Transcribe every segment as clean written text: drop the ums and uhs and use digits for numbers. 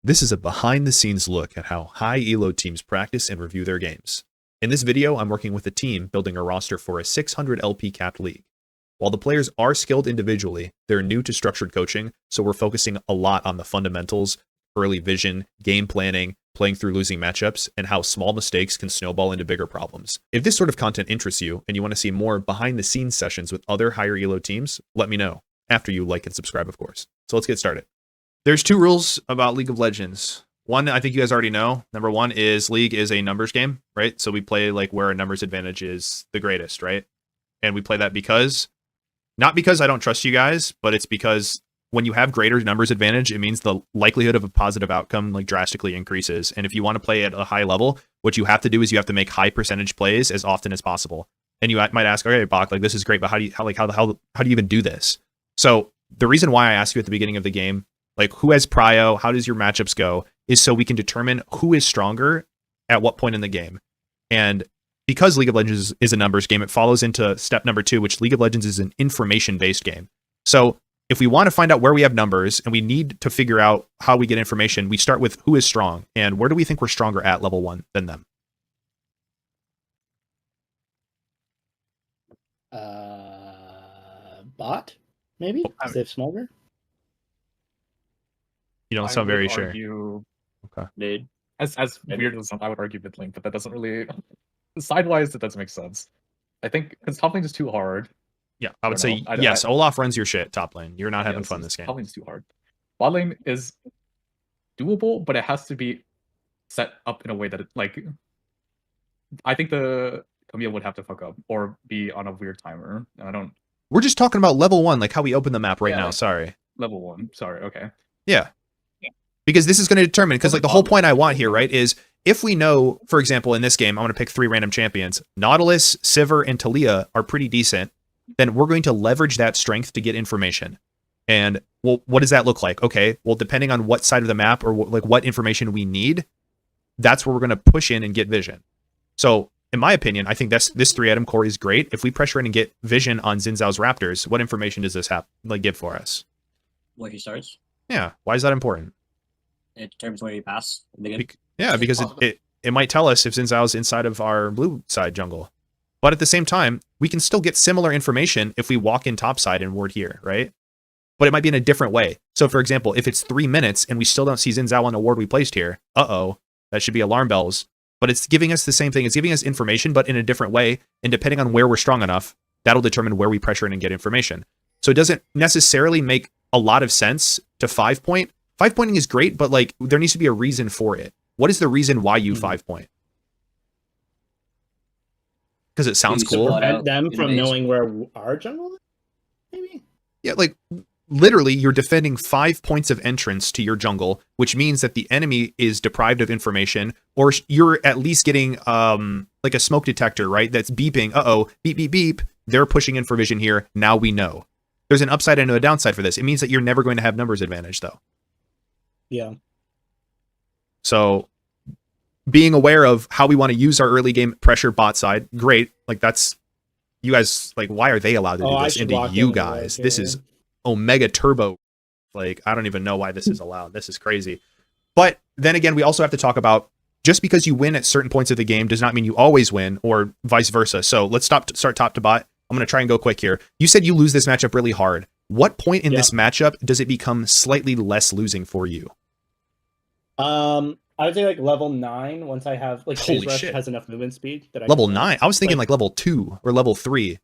This is a behind-the-scenes look at how high elo teams practice and review their games. In this video, I'm working with a team building a roster for a 600 LP capped league. While the players are skilled individually, they're new to structured coaching, so we're focusing a lot on the fundamentals, early vision, game planning, playing through losing matchups, and how small mistakes can snowball into bigger problems. If this sort of content interests you and you want to see more behind-the-scenes sessions with other higher elo teams, let me know, after you like and subscribe, of course. So let's get started. There's two rules about League of Legends. One, I think you guys already know. Number one is League is a numbers game, right? So we play like where a numbers advantage is the greatest, right? And we play that because, not because I don't trust you guys, but it's because when you have greater numbers advantage, it means the likelihood of a positive outcome like drastically increases. And if you want to play at a high level, what you have to do is you have to make high percentage plays as often as possible. And you might ask, okay, Bach, like this is great, but how do you even do this? So the reason why I asked you at the beginning of the game, like who has prio, how does your matchups go, is so we can determine who is stronger at what point in the game. And because League of Legends is a numbers game, it follows into step number 2, which League of Legends is an information-based game. So if we want to find out where we have numbers and we need to figure out how we get information, we start with who is strong and where do we think we're stronger at level 1 than them. Bot, maybe? Because they have smaller? You don't sound very sure. Okay. Mid. As weird as it sounds, I would argue mid lane, but that doesn't really sidewise. It doesn't make sense. I think because top lane is too hard. Yeah, I would say yes. Olaf runs your shit top lane. You're not having fun this game. Top lane is too hard. Bot lane is doable, but it has to be set up in a way that it like. I think the Camille would have to fuck up or be on a weird timer. I don't. We're just talking about level 1, like how we open the map right now. Sorry. Level 1. Sorry. Okay. Yeah. Because this is going to determine, because like the whole point I want here, right, is if we know, for example, in this game, I'm going to pick 3 random champions, Nautilus, Sivir, and Talia are pretty decent, then we're going to leverage that strength to get information. And, well, what does that look like? Okay, well, depending on what side of the map or like what information we need, that's where we're going to push in and get vision. So, in my opinion, I think this 3-item core is great. If we pressure in and get vision on Xin Zhao's Raptors, what information does this give for us? Where he starts. Yeah, why is that important? It determines where you pass. Yeah, because it might tell us if Xin Zhao's inside of our blue side jungle. But at the same time, we can still get similar information if we walk in top side and ward here, right? But it might be in a different way. So for example, if it's 3 minutes and we still don't see Xin Zhao on a ward we placed here, that should be alarm bells. But it's giving us the same thing. It's giving us information, but in a different way. And depending on where we're strong enough, that'll determine where we pressure in and get information. So it doesn't necessarily make a lot of sense to 5-point. 5-pointing is great, but like there needs to be a reason for it. What is the reason why you 5-point? Because it sounds cool. Prevent them from knowing where our jungle is, maybe? Yeah, like literally you're defending 5 points of entrance to your jungle, which means that the enemy is deprived of information, or you're at least getting like a smoke detector, right? That's beeping. Beep, beep, beep. They're pushing in for vision here. Now we know. There's an upside and a downside for this. It means that you're never going to have numbers advantage, though. Yeah. So being aware of how we want to use our early game pressure bot side, great. Like that's, you guys, like, why are they allowed to do this into you guys? This is Omega Turbo. Like, I don't even know why this is allowed. This is crazy. But then again, we also have to talk about just because you win at certain points of the game does not mean you always win or vice versa. So let's start top to bot. I'm going to try and go quick here. You said you lose this matchup really hard. What point in this matchup does it become slightly less losing for you? I would say like level 9. Once I have like Holy Rush shit. has enough movement speed that I level 9. I was thinking like level 2 or level 3.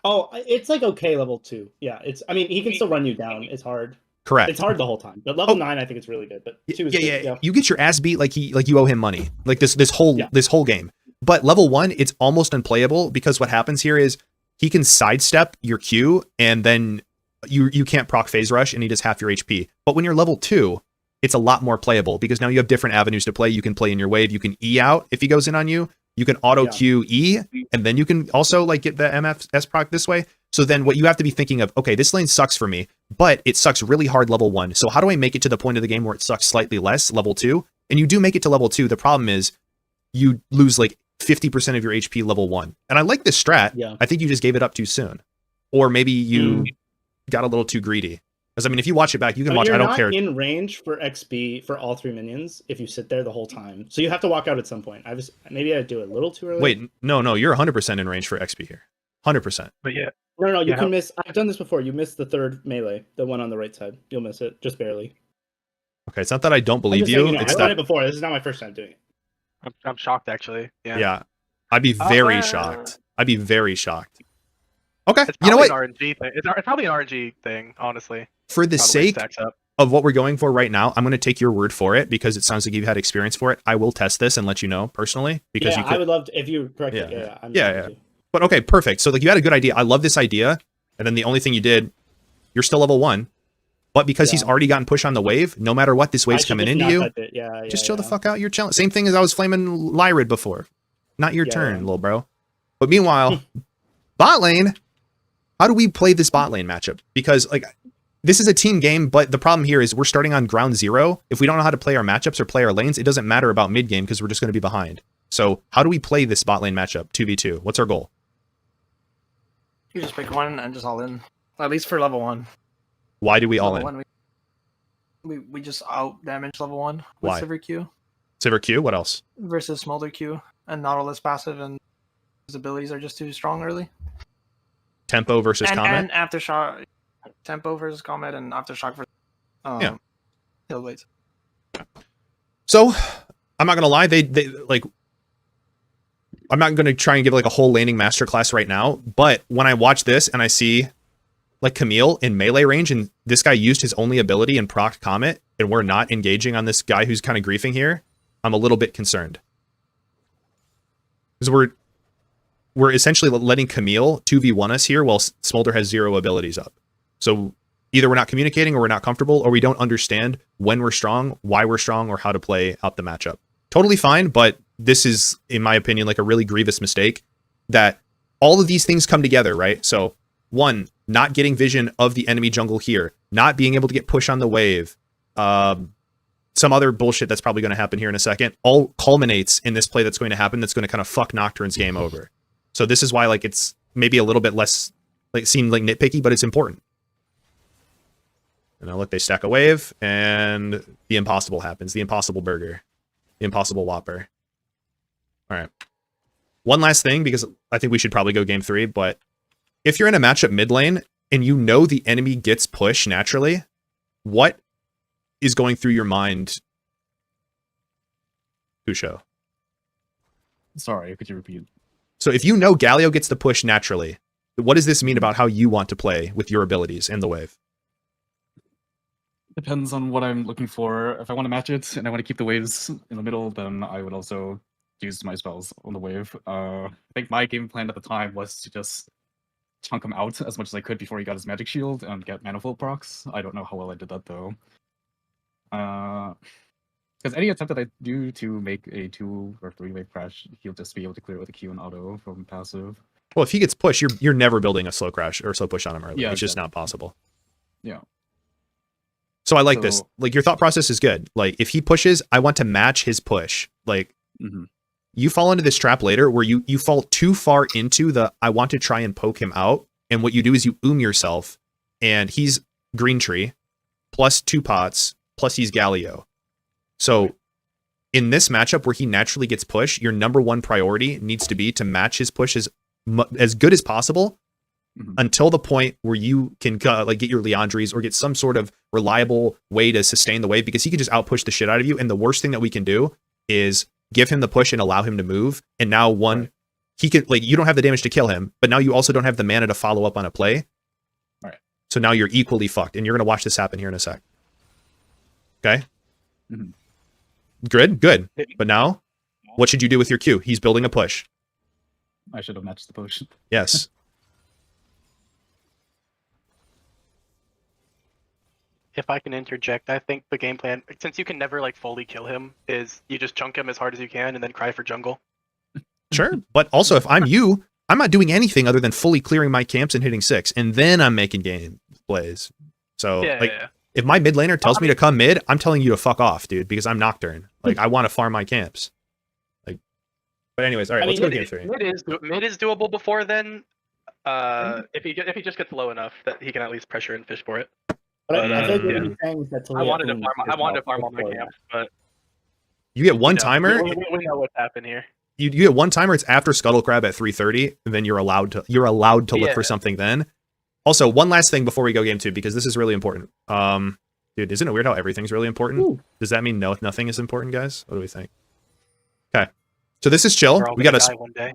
Oh, it's like okay level 2. Yeah, it's. I mean, he can still run you down. It's hard. Correct. It's hard the whole time. But level 9, I think it's really good. But 2 is good. Yeah. You get your ass beat like you owe him money. Like this whole game. But level 1, it's almost unplayable because what happens here is he can sidestep your Q and then you can't proc phase rush and he does half your HP. But when you're level 2, it's a lot more playable because now you have different avenues to play. You can play in your wave. You can E out if he goes in on you. You can auto Q E, and then you can also like get the MFS proc this way. So then what you have to be thinking of, okay, this lane sucks for me, but it sucks really hard level 1. So how do I make it to the point of the game where it sucks slightly less level 2? And you do make it to level 2. The problem is you lose like 50% of your HP level 1. And I like this strat. Yeah. I think you just gave it up too soon. Or maybe you got a little too greedy. Because I mean, if you watch it back, you can watch. You're I don't not care. in range for XP for all 3 minions if you sit there the whole time. So you have to walk out at some point. Maybe I do it a little too early. Wait, no, you're 100% in range for XP here. 100%. But yeah, No, you Yeah. can miss. I've done this before. You miss the 3rd melee, the one on the right side. You'll miss it just barely. Okay, it's not that I don't I'm believe just you. saying, It's I've done that it before. This is not my first time doing it. I'm shocked actually. yeah, I'd be very shocked. I'd be very shocked. Okay, It's you know probably what? an RNG thing. It's probably an RNG thing, honestly. For the How the way it sake stacks up. of what we're going for right now, I'm going to take your word for it because it sounds like you've had experience for it. I will test this and let you know personally because Yeah, you could. I would love to if you correct it. Yeah, Yeah, I'm yeah, happy to. But okay, perfect. So like you had a good idea. I love this idea. And then the only thing you did, you're still level 1. But because he's Yeah. already gotten pushed on the wave, no matter what, this I wave's should coming just into not you. touch it. Yeah, Just chill the yeah. fuck out. You're chilling. Same thing as I was flaming Lyrid before. Not your Yeah, turn, yeah. little bro. But meanwhile, bot lane, how do we play this bot lane matchup? Because like this is a team game, but the problem here is we're starting on ground 0. If we don't know how to play our matchups or play our lanes, it doesn't matter about mid game because we're just going to be behind. So how do we play this bot lane matchup 2v2? What's our goal? You just pick one and just all in. At least for level 1. Why do we all Level in? 1, we just out damage level 1 with Why? Sivir Q Sivir Q? What else? versus Smolder Q, and Nautilus passive and his abilities are just too strong early. Tempo versus And comment? aftershock, tempo versus combat, and aftershock versus Yeah. Hillblades. So, I'm not gonna lie, they like I'm not gonna try and give like a whole laning masterclass right now, but when I watch this and I see like Camille in melee range and this guy used his only ability and proc Comet and we're not engaging on this guy who's kind of griefing here, I'm a little bit concerned. Because we're essentially letting Camille 2v1 us here while Smolder has 0 abilities up. So either we're not communicating or we're not comfortable or we don't understand when we're strong, why we're strong, or how to play out the matchup. Totally fine, but this is, in my opinion, like a really grievous mistake that all of these things come together, right? So 1, not getting vision of the enemy jungle here, not being able to get push on the wave, some other bullshit that's probably going to happen here in a second, all culminates in this play that's going to happen that's going to kind of fuck Nocturne's game over. So this is why like it's maybe a little bit less, like seem like nitpicky, but it's important. And now look, they stack a wave, and the impossible happens. The impossible burger. The impossible whopper. All right. One last thing, because I think we should probably go game 3, but if you're in a matchup mid lane, and you know the enemy gets push naturally, what is going through your mind, Kusho? Sorry, could you repeat? So if you know Galio gets the push naturally, what does this mean about how you want to play with your abilities in the wave? Depends on what I'm looking for. If I want to match it and I want to keep the waves in the middle, then I would also use my spells on the wave. I think my game plan at the time was to just chunk him out as much as I could before he got his magic shield and get manifold procs. I don't know how well I did that though. Because any attempt that I do to make a 2 or 3 wave crash, he'll just be able to clear with a Q and auto from passive. Well, if he gets pushed, you're never building a slow crash or slow push on him early. Yeah, it's just exactly. not possible. Yeah. So I like this. So- Like your thought process is good. Like if he pushes, I want to match his push. Like you fall into this trap later where you fall too far into the I want to try and poke him out, and what you do is you yourself, and he's green tree plus 2 pots plus he's Galio. So in this matchup where he naturally gets pushed, your number 1 priority needs to be to match his push as good as possible until the point where you can like get your Leandries or get some sort of reliable way to sustain the wave, because he can just outpush the shit out of you. And the worst thing that we can do is give him the push and allow him to move. And now he can, like, you don't have the damage to kill him, but now you also don't have the mana to follow up on a play. Right. So now you're equally fucked, and you're going to watch this happen here in a sec. Okay. Good. But now what should you do with your Q? He's building a push. I should have matched the push. Yes. If I can interject, I think the game plan, since you can never like fully kill him, is you just chunk him as hard as you can and then cry for jungle. Sure. But also, if I'm you, I'm not doing anything other than fully clearing my camps and hitting 6, and then I'm making game plays. So, if my mid laner tells me to come mid, I'm telling you to fuck off, dude, because I'm Nocturne. Like, I want to farm my camps. Like, but anyways, all right, let's go game 3. Mid is doable before then. If he just gets low enough that he can at least pressure and fish for it. But But, I feel like yeah. what you're saying is that I Talia wanted to owns farm. I his wanted to mouth farm all my before camps, that. but You get one you know, timer. We know what's happened here. You get one timer. It's after Scuttle Crab at 3:30, and then you're allowed to look Yeah. for something then. Also, one last thing before we go game 2, because this is really important. Dude, isn't it weird how everything's really important? Ooh. Does that mean nothing is important, guys? What do we think? Okay, so this is chill. We're all We gonna got die one day.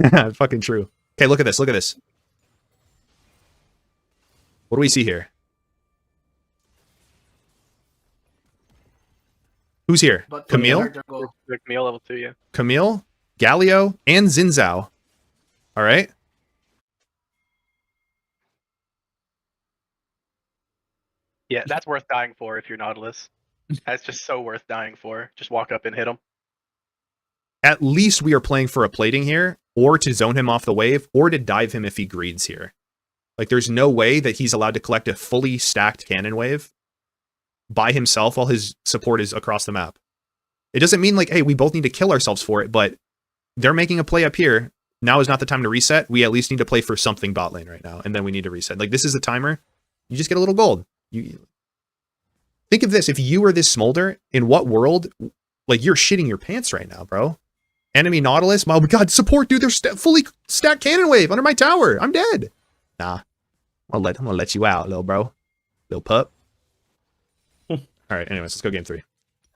a fucking true. Okay, look at this. Look at this. What do we see here? Who's here? But Camille? our jungle- The Camille level 2, yeah. Camille, Galio, and Zinzao. All right. Yeah, that's worth dying for if you're Nautilus. That's just so worth dying for. Just walk up and hit him. At least we are playing for a plating here, or to zone him off the wave, or to dive him if he greeds here. Like, there's no way that he's allowed to collect a fully stacked cannon wave by himself while his support is across the map. It doesn't mean, like, hey, we both need to kill ourselves for it, but they're making a play up here. Now is not the time to reset. We at least need to play for something bot lane right now, and then we need to reset. Like, this is a timer. You just get a little gold. You think of this. If you were this Smolder, in what world, like, you're shitting your pants right now, bro. Enemy Nautilus, my god, support, dude, they're fully stacked cannon wave under my tower. I'm dead. Nah, I'm gonna let you out, little bro. Little pup. All right, anyways, let's go game 3.